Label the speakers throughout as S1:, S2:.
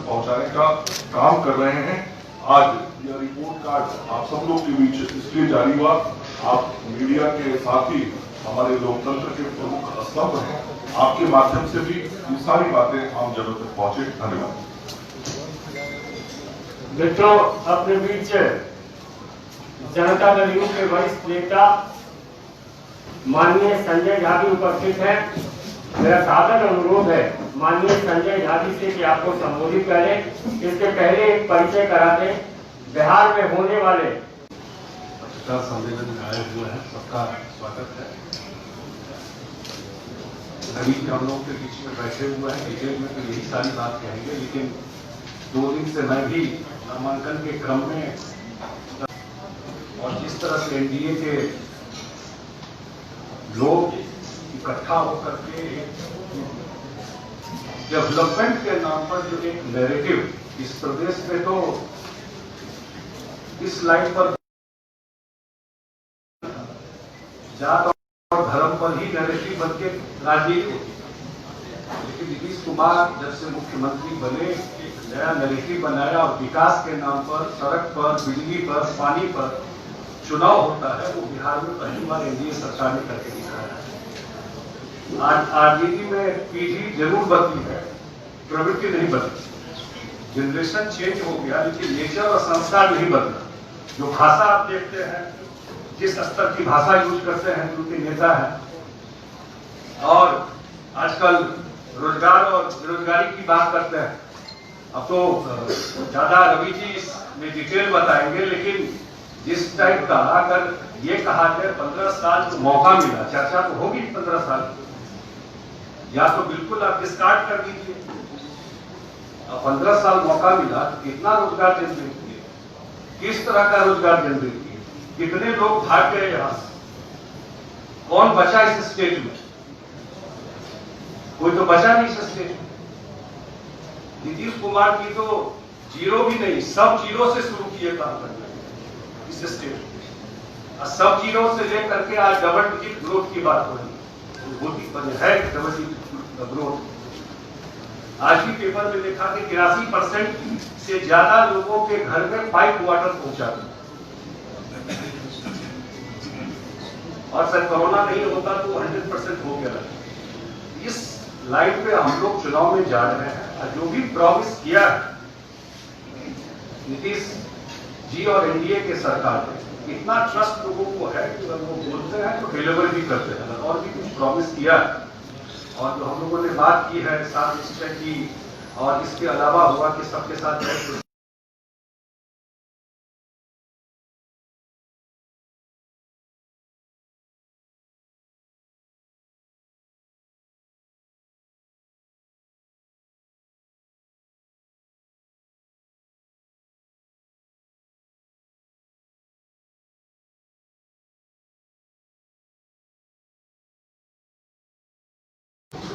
S1: पहुंचाने का काम कर रहे हैं। आज यह रिपोर्ट कार्ड आप सब लोग के बीच इसलिए जारी हुआ, आप मीडिया के साथ ही हमारे लोकतंत्र के प्रमुख स्तंभ हैं, आपके माध्यम से भी ये सारी बातें आम जनों तक पहुंचे। धन्यवाद।
S2: मित्रों, अपने बीच जनता दल यू के वरिष्ठ नेता माननीय संजय झा भी उपस्थित हैं। मेरा सादर अनुरोध है माननीय संजय झा जी से कि आपको संबोधित करें। इसके पहले एक परिचय कराते। बिहार में होने वाले
S3: पत्रकार सम्मेलन में आए हुए हैं, सबका स्वागत है। अभी हम लोग के बीच में बैठे हुए हैं, डिटेल में तो यही सारी बात कहेंगे, लेकिन 2 दिन से मैं भी नामांकन के क्रम में और जिस तरह से एनडीए के लोग इकट्ठा होकर के डेवलपमेंट के नाम पर जो एक नैरेटिव इस प्रदेश में, तो इस लाइन पर जात और धर्म पर ही नैरेटिव बन के राजनीति होती है। लेकिन नीतीश कुमार जब से मुख्यमंत्री बने, एक नया नैरेटिव बनाया और विकास के नाम पर सड़क पर, बिजली पर, पानी पर चुनाव होता है, वो बिहार में पहली बार एनडीए सरकार ने करके दिखाया है। आज राजनीति में पीढ़ी जरूर बदली है, प्रवृत्ति नहीं बदली। जनरेशन चेंज हो गया, लेकिन नेचर और संस्कार नहीं बदला। जो भाषा आप देखते हैं, जिस स्तर की भाषा यूज करते हैं उनके नेता हैं, और आजकल रोजगार और बेरोजगारी की बात करते हैं। अब तो ज्यादा रवि जी इसमें डिटेल बताएंगे, लेकिन जिस टाइप का अगर ये कहा जाए 15 साल को मौका मिला, चर्चा तो होगी 15 साल, या तो बिल्कुल आप डिस्कार्ड कर दीजिए। 15 साल मौका मिला तो कितना रोजगार जनरेट किए, किस तरह का रोजगार जनरेट किए, कितने लोग भाग गए यहां से, कौन बचा इस स्टेट में? कोई तो बचा नहीं इस स्टेट में। नीतीश कुमार की तो जीरो भी नहीं, सब जीरो से शुरू किए काम करना इस स्टेट में, और सब जीरो से लेकर के आज डबल डिजिट ग्रोथ की बात हो रही है डबल डिजिट ग्रोथ। आज भी पेपर में लिखा कि 83% से ज्यादा लोगों के घर में पाइप वाटर पहुंचा, और सर कोरोना नहीं होता तो 100% हो गया। इस लाइन पे हम लोग चुनाव में जा रहे हैं, और जो भी प्रॉमिस किया नीतीश जी और एनडीए के सरकार ने, इतना ट्रस्ट लोगों को है कि अगर वो बोलते हैं तो डिलीवर भी करते हैं। और भी कुछ प्रॉमिस किया, और जो हम लोगों ने बात की है साथ निश्चय की, और इसके अलावा हुआ कि सबके साथ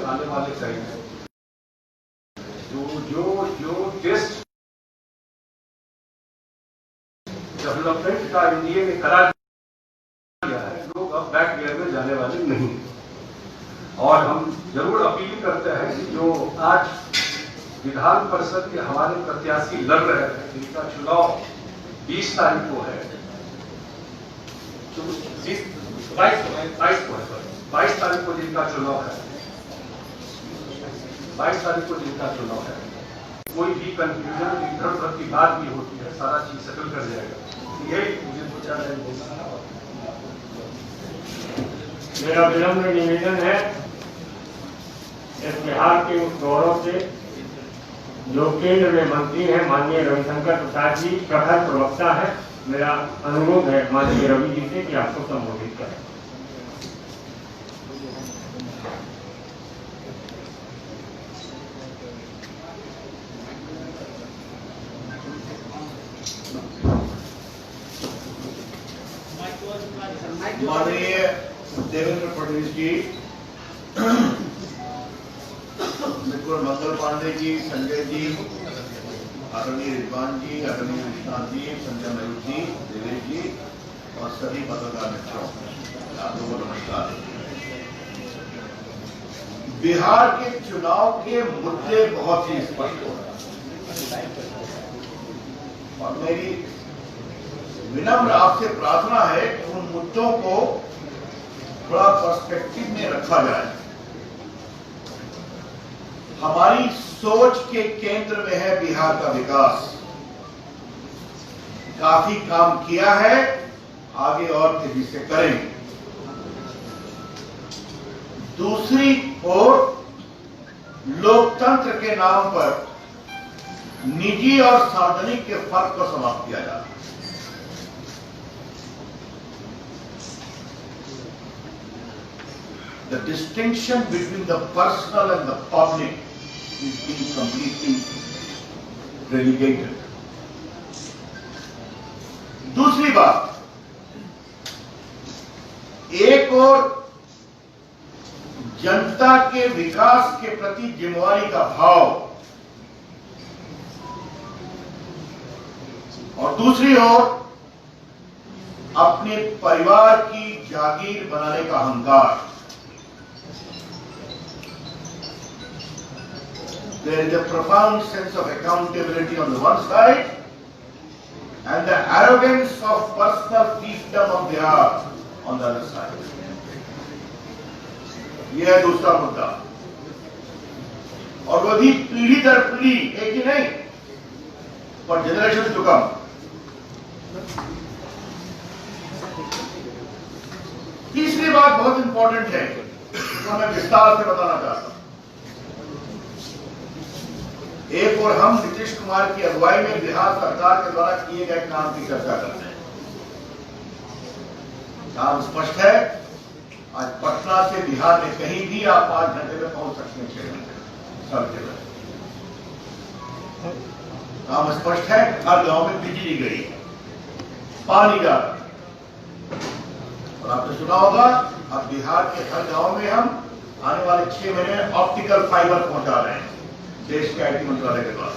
S3: आने वाले टाइम में जो टेस्ट डेवलपमेंट का एनडीए ने करा दिया है, लोग अब बैक गियर में जाने वाले नहीं। और हम जरूर अपील करते हैं कि जो आज विधान परिषद के हमारे प्रत्याशी लड़ रहे हैं, जिनका चुनाव 20 तारीख को है, 22 तारीख को जिनका चुनाव है, 22 तारीख को जिनका चुनाव है, कोई भी कंफ्यूजन इधर उधर की बात भी होती है, सारा चीज सेटल कर जाएगा। यही मुझे सोचा है।
S2: मेरा विनम्र निवेदन है इस बिहार के उस गौरव से जो केंद्र में मंत्री हैं माननीय रविशंकर प्रसाद जी, प्रखर प्रवक्ता है। मेरा अनुरोध है माननीय रवि जी से कि आपको संबोधित करें।
S4: माननीय देवेंद्र फडणवीस जी, बिल्कुल मंगल पांडे जी, संजय जी, आदरणीय रिजवान जी, आदरणीय विश्वनाथ जी, संजय मयूर जी, देवेश जी और सभी पत्रकार मित्रों, आप लोगों को नमस्कार। बिहार के चुनाव के मुद्दे बहुत ही स्पष्ट हो रहे हैं। और मेरी विनम्र आपसे प्रार्थना है कि उन मुद्दों को थोड़ा पर्सपेक्टिव में रखा जाए। हमारी सोच के केंद्र में है बिहार का विकास। काफी काम किया है, आगे और तेजी से करेंगे। दूसरी ओर लोकतंत्र के नाम पर निजी और सार्वजनिक के फर्क को समाप्त किया जाता है। The distinction between the personal and the public is being completely relegated. दूसरी बात, एक और जनता के विकास के प्रति जिम्मेवारी का भाव और दूसरी ओर अपने परिवार की जागीर बनाने का अहंकार। There is a profound sense of accountability on the one side and the arrogance of personal fiefdom of Bihar on the other side. यह है दूसरा मुद्दा, और वो भी पीढ़ी दर पीढ़ी, एक ही नहीं, पर जनरेशन टू कम। तीसरी बात बहुत इंपॉर्टेंट है, जो मैं विस्तार से बताना चाहता हूं। एक और हम नीतीश कुमार की अगुवाई में बिहार सरकार के द्वारा किए गए काम की चर्चा करते हैं। काम स्पष्ट है, आज पटना से बिहार में कहीं भी आप 5 घंटे में पहुंच सकते हैं, 6 घंटे सड़क पर। काम स्पष्ट है, हर गांव में बिजली गई, पानी जा रहा है। और आपने सुना होगा, अब बिहार के हर गांव में हम आने वाले 6 महीने में ऑप्टिकल फाइबर पहुंचा रहे हैं, देश के आईटी मंत्रालय के द्वारा।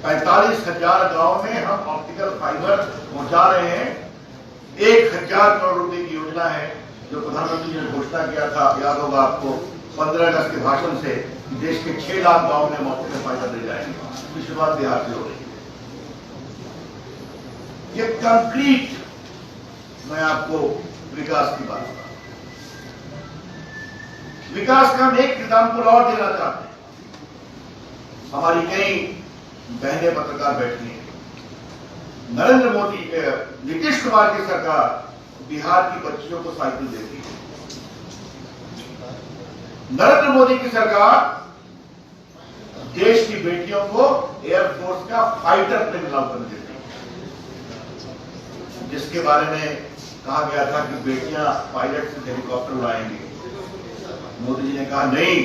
S4: 45,000 गांव में हम ऑप्टिकल फाइबर पहुंचा रहे हैं। 1,000 करोड़ रुपए की योजना है, जो प्रधानमंत्री ने घोषणा किया था, याद होगा आपको, 15 अगस्त के भाषण से, देश के 6 लाख गांव में ऑप्टिकल फाइबर दे जाएंगे। इसकी शुरुआत बिहार से हो रही है। ये कंक्रीट, मैं आपको विकास की बात बता, विकास का हम एक एग्जाम्पल और देना चाहते हैं। हमारी कई बहनें पत्रकार बैठी हैं। नरेंद्र मोदी, नीतीश कुमार की सरकार बिहार की बच्चियों को साइकिल देती है। नरेंद्र मोदी की सरकार देश की बेटियों को एयरफोर्स का फाइटर प्लेन अलाउ कर देती है, जिसके बारे में कहा गया था कि बेटियां पायलट से हेलीकॉप्टर उड़ाएंगी। मोदी जी ने कहा नहीं,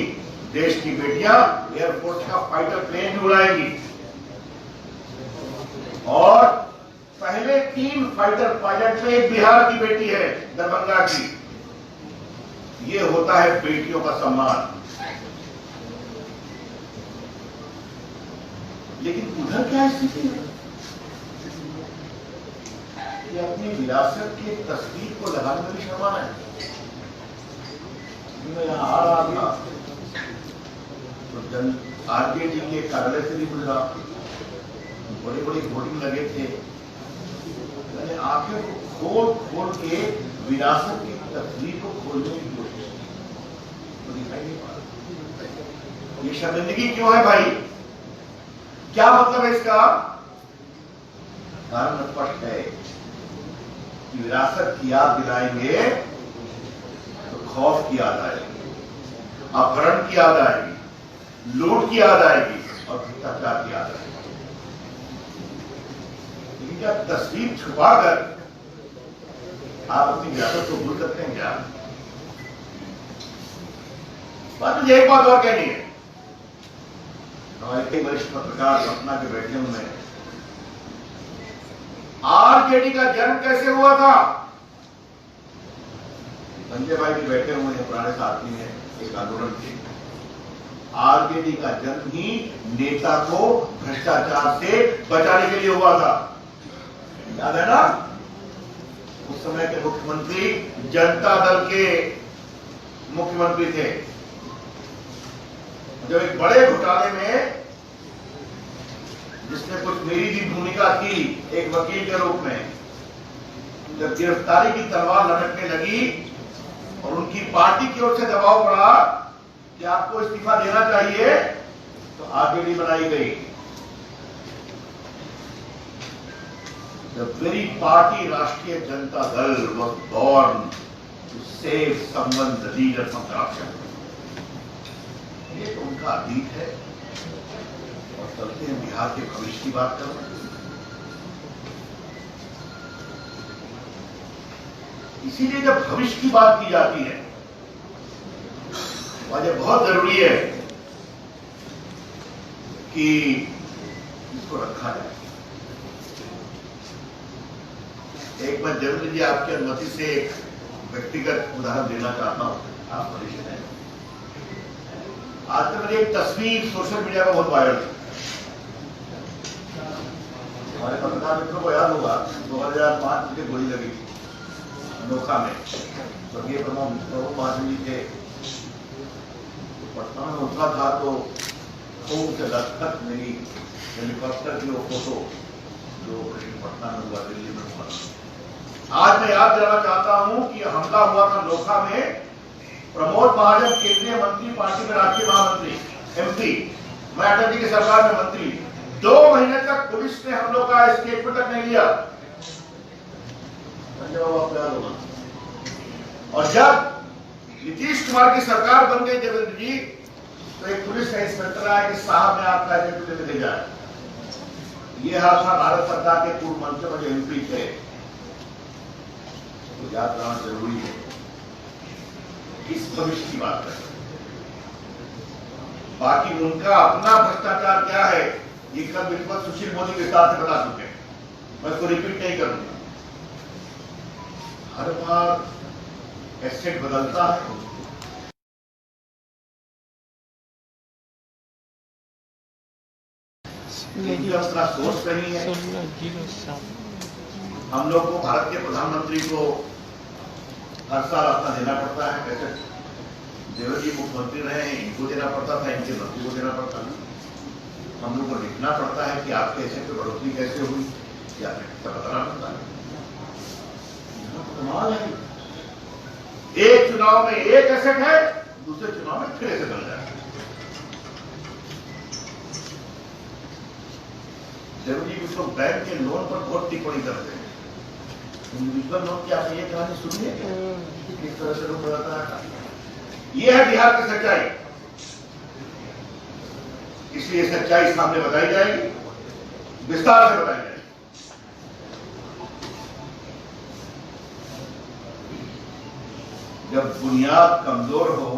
S4: देश की बेटियां एयरफोर्स का फाइटर प्लेन भी उड़ाएंगी। और पहले 3 फाइटर पायलट में एक बिहार की बेटी है, दरभंगा की। ये होता है बेटियों का सम्मान। लेकिन उधर क्या स्थिति है कि अपनी विरासत की तस्वीर को लगाने में भी शर्मा है। मैं यहां आ रहा था तो आरजेडी के कार्यालय से भी गुजरा, बड़े बड़े होर्डिंग लगे थे। मैंने आंखें खोल खोल के विरासत की तस्वीर को खोलने की कोशिश की, तो दिखाई नहीं पा रहा। ये शर्मिंदगी क्यों है भाई? क्या मतलब है इसका? कारण स्पष्ट है कि विरासत की याद दिलाएंगे तो खौफ की याद आएगी, अपहरण की याद आएगी, लूट की याद आएगी और भ्रष्टाचार की याद आएगी। लेकिन क्या तस्वीर छुपाकर आप अपनी विरासत को भूल सकते हैं क्या? बात मुझे एक बात और कहनी है। हमारे कई वरिष्ठ पत्रकार पटना के बैठे हुए हैं। आरजेडी का जन्म कैसे हुआ था? संजय भाई भी बैठे हुए हैं, पुराने साथी हैं, एक आंदोलन थे। आरजेडी का जन्म ही नेता को भ्रष्टाचार से बचाने के लिए हुआ था, याद है ना? उस समय के मुख्यमंत्री जनता दल के मुख्यमंत्री थे। जब एक बड़े घोटाले में जिसमें कुछ मेरी भी भूमिका थी एक वकील के रूप में, जब गिरफ्तारी की तलवार लटकने लगी और उनकी पार्टी की ओर से दबाव पड़ा कि आपको इस्तीफा देना चाहिए, तो आरजेडी बनाई गई। The very party राष्ट्रीय Janata Dal was born to save someone, the leader from corruption. ये तो उनका अतीत है। और चलते हैं बिहार के भविष्य की बात कर रहे हैं। इसीलिए जब भविष्य की बात की जाती है, वह बहुत जरूरी है कि इसको रखा जाए। एक बार देवेंद्र जी आपकी अनुमति से एक व्यक्तिगत उदाहरण देना चाहता हूं। आप परिचित हैं, आजकल मेरी एक तस्वीर सोशल मीडिया पर बहुत वायरल है। हमारे पत्रकार मित्रों को याद होगा 2005 में गोली लगी नोखा में, स्वर्गीय प्रमोद महाजन जी थे। पटना में उतरा था तो खूब से दस्तखत मेरी हेलीकॉप्टर की वो फोटो जो पटना में हुआ, दिल्ली में हुआ। आज मैं याद दिलाना चाहता हूं कि हमला हुआ था नोखा में। प्रमोद महाजन केंद्रीय मंत्री, पार्टी में राष्ट्रीय महामंत्री, एमपी, मैं अटल जी की सरकार में मंत्री। 2 महीने तक पुलिस ने हम लोग का स्टेटमेंट तक नहीं लिया। जवाब आपको याद होगा। और जब नीतीश कुमार की सरकार बन गई देवेंद्र जी, तो एक पुलिस का इंस्पेक्टर आया कि साहब ने आपका एजेंट भेजा है। ये हादसा भारत सरकार के पूर्व मंत्री में जो एमपी थे, तो याद रखना जरूरी है। इस भविष्य की बात करें, बाकी उनका अपना भ्रष्टाचार क्या है ये कल बिल्कुल सुशील मोदी विस्तार से बता चुके हैं, मैं इसको रिपीट नहीं करूंगा। हर बार एसेट बदलता है, अपना सोर्स नहीं है। हम लोग को भारत के प्रधानमंत्री को हर साल अपना देना पड़ता है पैसे। देवेंद्र जी मुख्यमंत्री रहे हैं, इनको देना पड़ता था, इनके मंत्री को देना पड़ता था। हम लोग को लिखना पड़ता है कि आपके एसेट पे बढ़ोतरी कैसे हुई, या बताना पड़ता है। कमाल है, एक चुनाव में एक एसेट है, दूसरे चुनाव में फिर एसेट बन जाए। देवेंद्र जी कुछ लोग बैंक के लोन पर बहुत टिप्पणी करते हैं। इंडिविजुअल लोन की आपने ये कहानी सुनी है किस तरह से लोग बताता है। ये है बिहार की सच्चाई, इसलिए सच्चाई सामने बताई जाएगी, विस्तार से बताई जाएगी। जब बुनियाद कमजोर हो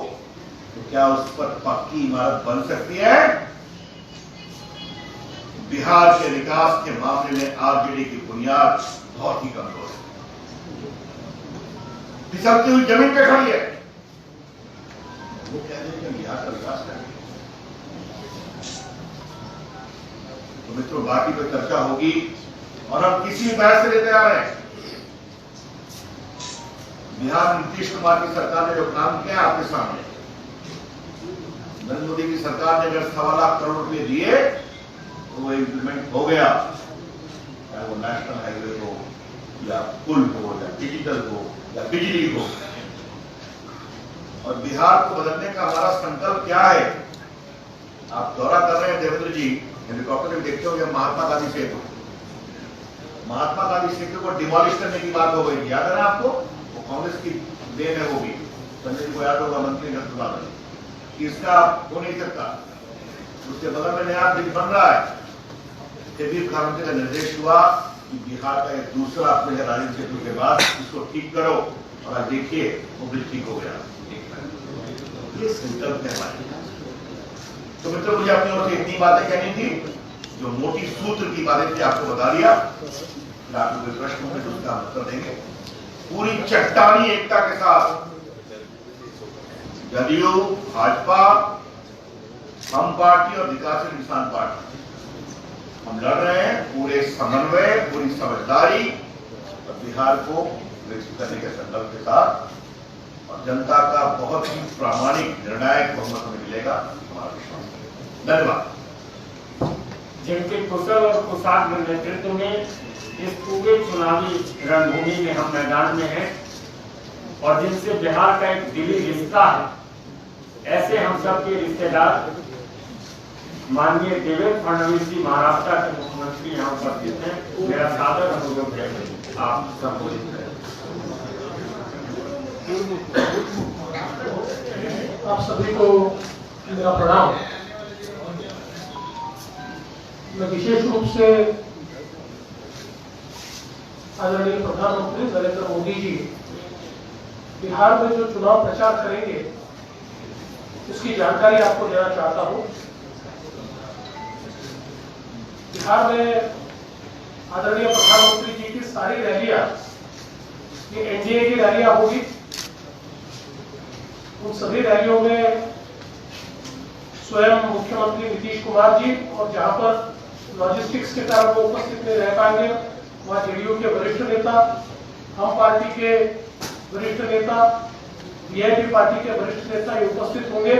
S4: तो क्या उस पर पक्की इमारत बन सकती है? बिहार के विकास के मामले में आरजेडी की बुनियाद बहुत ही कमजोर है, फिसलती हुई जमीन पे खड़ी है। वो कह रहे हैं कि बिहार का विकास करेंगे। तो मित्रों, बाकी पे चर्चा होगी और हम किसी बहस से लेते आ रहे हैं। बिहार में नीतीश कुमार की सरकार ने जो काम किया आपके सामने, नरेंद्र मोदी की सरकार ने अगर 1.25 लाख करोड़ रुपए दिए तो वो इम्प्लीमेंट हो गया, चाहे वो नेशनल हाईवे हो या पुल हो या डिजिटल हो या बिजली हो। और बिहार को बदलने का हमारा संकल्प क्या है? आप दौरा कर रहे हैं देवेंद्र जी, हेलीकॉप्टर में देखते हो या महात्मा गांधी सेतु, महात्मा गांधी सेतु को डिमोलिश करने की बात हो गई, याद है ना आपको? वो कांग्रेस की देन है, वो भी संजय जी को याद होगा, मंत्री ने इसका हो नहीं सकता। उसके बगल में नया ब्रिज बन रहा है। प्रधानमंत्री का निर्देश हुआ कि बिहार का एक दूसरा राजनीतिक सेतु के बाद इसको ठीक करो, और आज देखिए वो ब्रिज ठीक हो गया। ये संकल्प है हमारे। तो मित्रों, मुझे अपनी ओर से इतनी बातें कहनी थी, जो मोटी सूत्र की बातें थी आपको बता दिया। आपको कोई प्रश्न होंगे तो उसका उत्तर देंगे पूरी चट्टानी एकता के साथ। जदयू, भाजपा, हम पार्टी और विकासशील इंसान पार्टी, हम लड़ रहे हैं पूरे समन्वय, पूरी समझदारी और बिहार को विकसित करने के संकल्प के साथ। और जनता का बहुत ही प्रामाणिक निर्णायक बहुमत हमें मिलेगा, हमारा विश्वास है। धन्यवाद।
S2: जिनके कुशल और कुशाग्र नेतृत्व में इस पूरे चुनावी रणभूमि में हम मैदान में हैं और जिनसे बिहार का एक दिली रिश्ता है, ऐसे हम सबके रिश्तेदार माननीय देवेंद्र फडणवीस जी महाराष्ट्र के मुख्यमंत्री यहाँ उपस्थित हैं। मेरा सादर अनुरोध है आप संबोधित करें।
S5: आप सभी को मेरा प्रणाम। मैं विशेष रूप से आदरणीय प्रधानमंत्री नरेंद्र मोदी जी बिहार में जो चुनाव प्रचार करेंगे उसकी जानकारी आपको देना चाहता हूं। बिहार में आदरणीय प्रधानमंत्री जी की सारी रैलियां ये एनडीए की रैलियां होगी। उन सभी रैलियों में स्वयं मुख्यमंत्री नीतीश कुमार जी और जहां पर लॉजिस्टिक्स के कारण वो उपस्थित नहीं रह पाएंगे वहां जेडीयू के वरिष्ठ नेता, हम पार्टी के वरिष्ठ नेता, वीआईपी पार्टी के वरिष्ठ नेता ये उपस्थित होंगे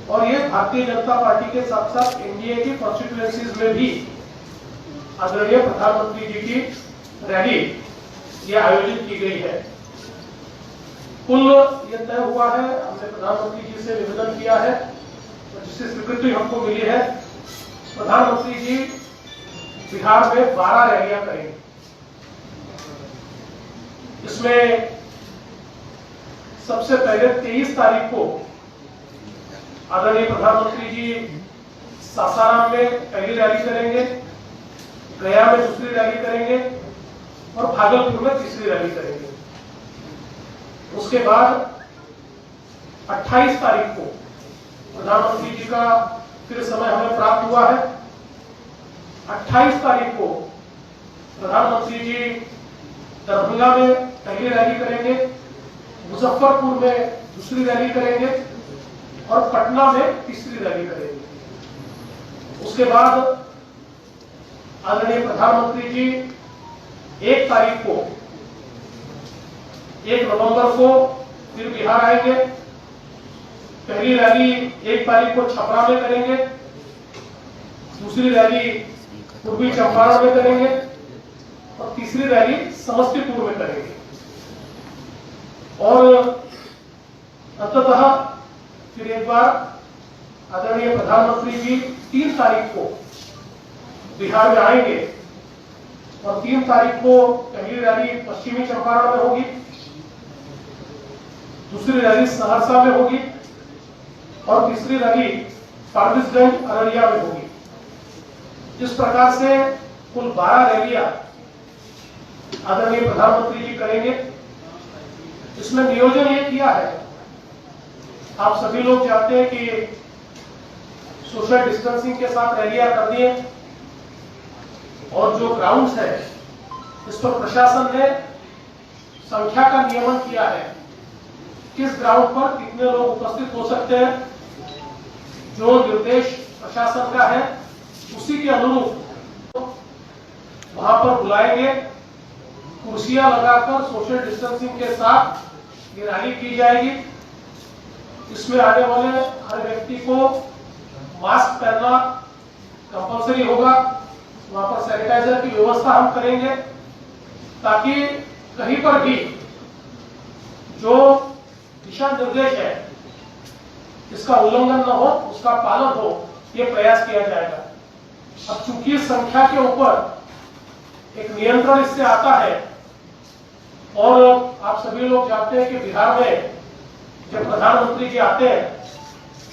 S5: और ये भारतीय जनता पार्टी के साथ साथ एनडीए की कॉन्स्टिट्यूएंसीज में भी आदरणीय प्रधानमंत्री जी की रैली ये आयोजित की गई है। कुल ये तय हुआ है, हमने प्रधानमंत्री जी से निवेदन किया है और जिससे स्वीकृति हमको मिली है, प्रधानमंत्री जी बिहार में 12 रैलियां करेंगे। इसमें सबसे पहले 23 तारीख को आदरणीय प्रधानमंत्री जी सासाराम में पहली रैली करेंगे, गया में दूसरी रैली करेंगे और भागलपुर में तीसरी रैली करेंगे। उसके बाद 28 तारीख को प्रधानमंत्री जी का फिर समय हमें प्राप्त हुआ है। 28 तारीख को प्रधानमंत्री जी दरभंगा में पहली रैली करेंगे, मुजफ्फरपुर में दूसरी रैली करेंगे और पटना में तीसरी रैली करेंगे। उसके बाद आदरणीय प्रधानमंत्री जी 1 तारीख को 1 नवंबर को फिर बिहार आएंगे। पहली रैली 1 तारीख को छपरा में करेंगे, दूसरी रैली पूर्वी चंपारण में करेंगे और तीसरी रैली समस्तीपुर में करेंगे। और अंततः फिर एक बार आदरणीय प्रधानमंत्री जी 3 तारीख को बिहार में आएंगे और 3 तारीख को पहली रैली पश्चिमी चंपारण में होगी, दूसरी रैली सहरसा में होगी और तीसरी रैली फारबिसगंज अररिया में होगी। इस प्रकार से कुल 12 रैलियां आदरणीय प्रधानमंत्री जी करेंगे। इसमें नियोजन ये किया है, आप सभी लोग जानते हैं कि सोशल डिस्टेंसिंग के साथ रैलियां करनी है और जो ग्राउंड्स है इस पर प्रशासन ने संख्या का नियमन किया है, किस ग्राउंड पर कितने लोग उपस्थित हो सकते हैं। जो निर्देश प्रशासन का है उसी के अनुरूप वहां पर बुलाएंगे, कुर्सियां लगाकर सोशल डिस्टेंसिंग के साथ ये रैली की जाएगी। इसमें आने वाले हर व्यक्ति को मास्क पहनना कंपलसरी होगा। वहां पर सैनिटाइजर की व्यवस्था हम करेंगे ताकि कहीं पर भी जो दिशा निर्देश है इसका उल्लंघन न हो, उसका पालन हो, ये प्रयास किया जाएगा। अब चूंकि संख्या के ऊपर एक नियंत्रण इससे आता है और आप सभी लोग जानते हैं कि बिहार में जब प्रधानमंत्री जी आते हैं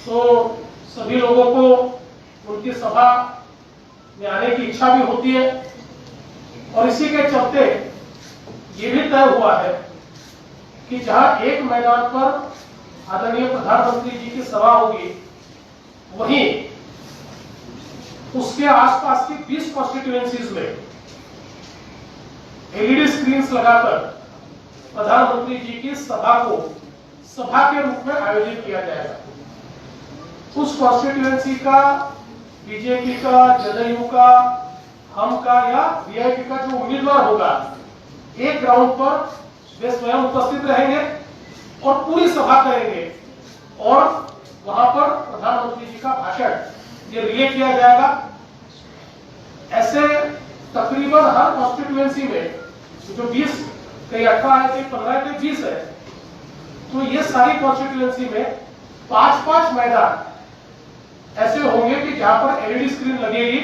S5: तो सभी लोगों को उनकी सभा में आने की इच्छा भी होती है और इसी के चलते ये भी तय हुआ है कि जहां एक मैदान पर आदरणीय प्रधानमंत्री जी की सभा होगी वहीं उसके आसपास की 20 कॉन्स्टिट्यूएंसीज में एलईडी स्क्रीन्स लगाकर प्रधानमंत्री जी की सभा को सभा के रूप में आयोजित किया जाएगा। उस कॉन्स्टिट्यूएंसी का, बीजेपी का, जदयू का, हम का या वीआईपी का जो उम्मीदवार होगा, एक ग्राउंड पर वे स्वयं उपस्थित रहेंगे और पूरी सभा करेंगे और वहां पर प्रधानमंत्री जी का भाषण ये रिले किया जाएगा तकरीबन हर कॉन्स्टिट्यूएंसी में जो 20 कई 18 है, कई 15 कई 20 है, तो ये सारी कॉन्स्टिट्यूएंसी में 5-5 मैदान ऐसे होंगे कि जहां पर एलईडी स्क्रीन लगेगी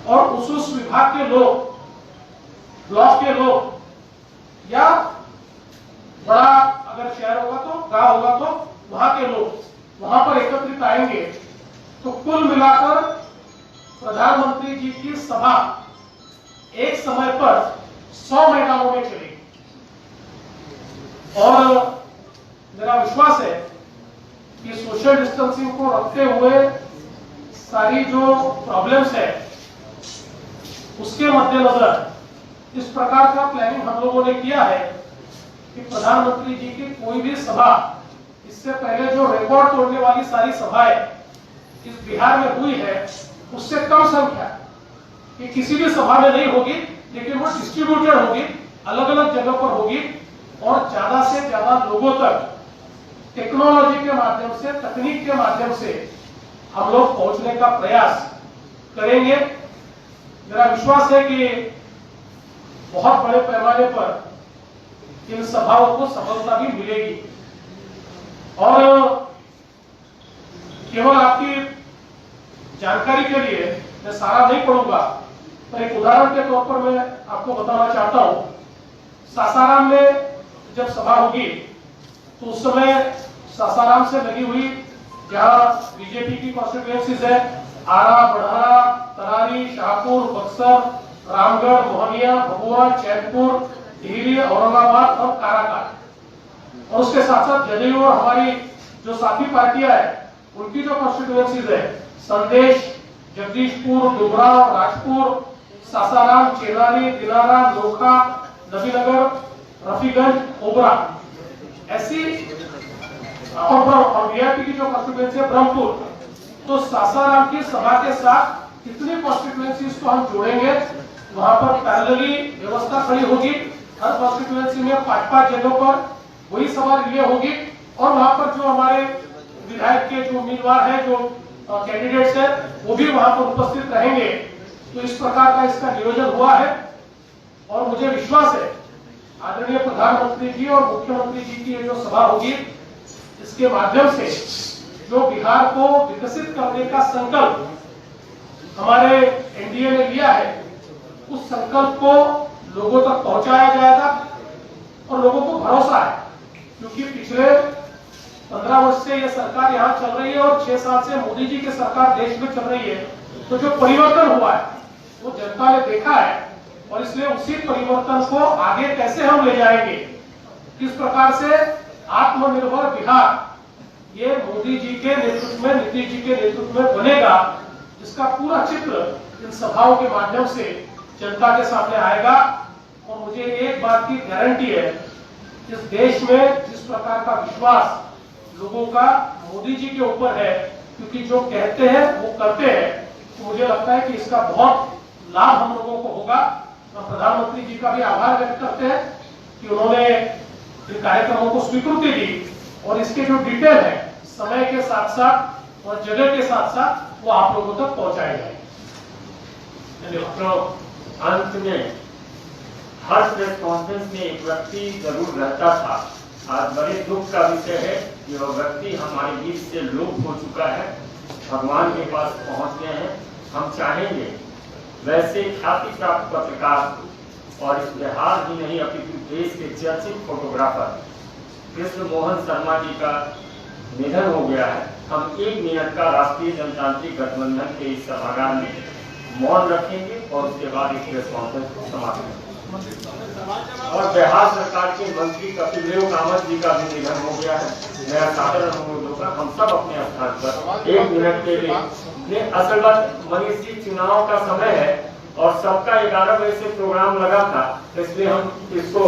S5: और उस विभाग के लोग, ब्लॉक के लोग या बड़ा अगर शहर होगा तो गांव होगा तो वहां के लोग वहां पर एकत्रित आएंगे। तो कुल मिलाकर प्रधानमंत्री जी की सभा एक समय पर 100 मैदानों में चलेगी और मेरा विश्वास है कि सोशल डिस्टेंसिंग को रखते हुए सारी जो प्रॉब्लम्स है उसके मद्देनजर इस प्रकार का प्लानिंग हम लोगों ने किया है कि प्रधानमंत्री जी की कोई भी सभा, इससे पहले जो रिकॉर्ड तोड़ने वाली सारी सभाएं इस बिहार में हुई है उससे कम संख्या कि किसी भी सभा में नहीं होगी, लेकिन वो डिस्ट्रीब्यूटेड होगी, अलग अलग जगह पर होगी और ज्यादा से ज्यादा लोगों तक टेक्नोलॉजी के माध्यम से, तकनीक के माध्यम से हम लोग पहुंचने का प्रयास करेंगे। मेरा विश्वास है कि बहुत बड़े पैमाने पर इन सभाओं को सफलता भी मिलेगी। और केवल आपकी जानकारी के लिए मैं सारा नहीं पढ़ूंगा, पर एक उदाहरण के तौर पर मैं आपको बताना चाहता हूं। सासाराम में जब सभा होगी तो उस समय सासाराम से लगी हुई जहां बीजेपी की कॉन्स्टिट्यूएंसीज है, आरा, बढ़ारा, तरारी, शाहपुर, बक्सर, रामगढ़, मोहनिया, भभुआ, चैनपुर, टिहरी, औरंगाबाद और काराकाट, और उसके साथ साथ जदयू और हमारी जो साथी पार्टियां हैं उनकी जो कॉन्स्टिट्यूएंसीज है, संदेश, जगदीशपुर, डुमराव, राजपुर, सासाराम, चेनारी, दिनारा, नोखा, नबीनगर, रफीगंज, ओबरा, ऐसी और वीआईपी की जो कॉन्स्टिट्यूएंसी है ब्रह्मपुर, तो सासाराम की सभा के साथ कितनी कॉन्स्टिट्यूएंसीज को हम जोड़ेंगे, वहां पर पैरेलली व्यवस्था खड़ी होगी। हर कॉन्स्टिट्यूएंसी में 5-5 जगहों पर वही सभा रिले होगी और वहां पर जो हमारे विधायक के जो उम्मीदवार है, जो कैंडिडेट्स है, वो भी वहां पर उपस्थित रहेंगे। तो इस प्रकार का इसका नियोजन हुआ है और मुझे विश्वास है आदरणीय प्रधानमंत्री जी और मुख्यमंत्री जी की ये जो सभा होगी, इसके माध्यम से जो बिहार को विकसित करने का संकल्प हमारे एनडीए ने लिया है, उस संकल्प को लोगों तक पहुंचाया जाएगा और लोगों को भरोसा है, क्योंकि पिछले 15 वर्ष से ये सरकार यहाँ चल रही है और 6 साल से मोदी जी की सरकार देश में चल रही है। तो जो परिवर्तन हुआ है वो जनता ने देखा है और इसलिए उसी परिवर्तन को आगे कैसे हम ले जाएंगे, किस प्रकार से आत्मनिर्भर बिहार ये मोदी जी के नेतृत्व में, नीतीश जी के नेतृत्व में बनेगा, इसका पूरा चित्र इन सभाओं के माध्यम से जनता के सामने आएगा। और मुझे एक बात की गारंटी है, इस देश में जिस प्रकार का विश्वास लोगों का मोदी जी के ऊपर है, क्योंकि जो कहते हैं वो करते हैं, तो मुझे लगता है कि इसका बहुत लाभ हम लोगों को होगा। हम प्रधानमंत्री जी का भी आभार व्यक्त करते हैं कि उन्होंने इन कार्यक्रमों को स्वीकृति दी और इसके जो डिटेल है समय के साथ साथ और जगह के साथ साथ वो आप लोगों तक पहुंचाए जाएंगे।
S2: अंत में हर प्रेस कॉन्फ्रेंस में एक व्यक्ति जरूर रहता था। आज बड़े दुख का विषय है कि वह व्यक्ति हमारे बीच से लुप्त हो चुका है, भगवान के पास पहुंच गए हैं। हम चाहेंगे वैसे ख्याति प्राप्त पत्रकार और इस बिहार ही नहीं अपितु देश के चर्चित फोटोग्राफर कृष्ण मोहन शर्मा जी का निधन हो गया है। हम 1 मिनट का राष्ट्रीय जनतांत्रिक गठबंधन के इस सभागार में मौन रखेंगे और उसके बाद इस प्रेस कॉन्फ्रेंस को समाप्त करेंगे। और बिहार सरकार के मंत्री कपिल देव कामत जी का भी निधन हो गया है। मेरा सादर अनुरोध होगा हम सब अपने स्थान पर 1 मिनट के लिए, असल बात मनीष जी चुनाव का समय है और सबका 11 बजे से प्रोग्राम लगा था, इसलिए हम इसको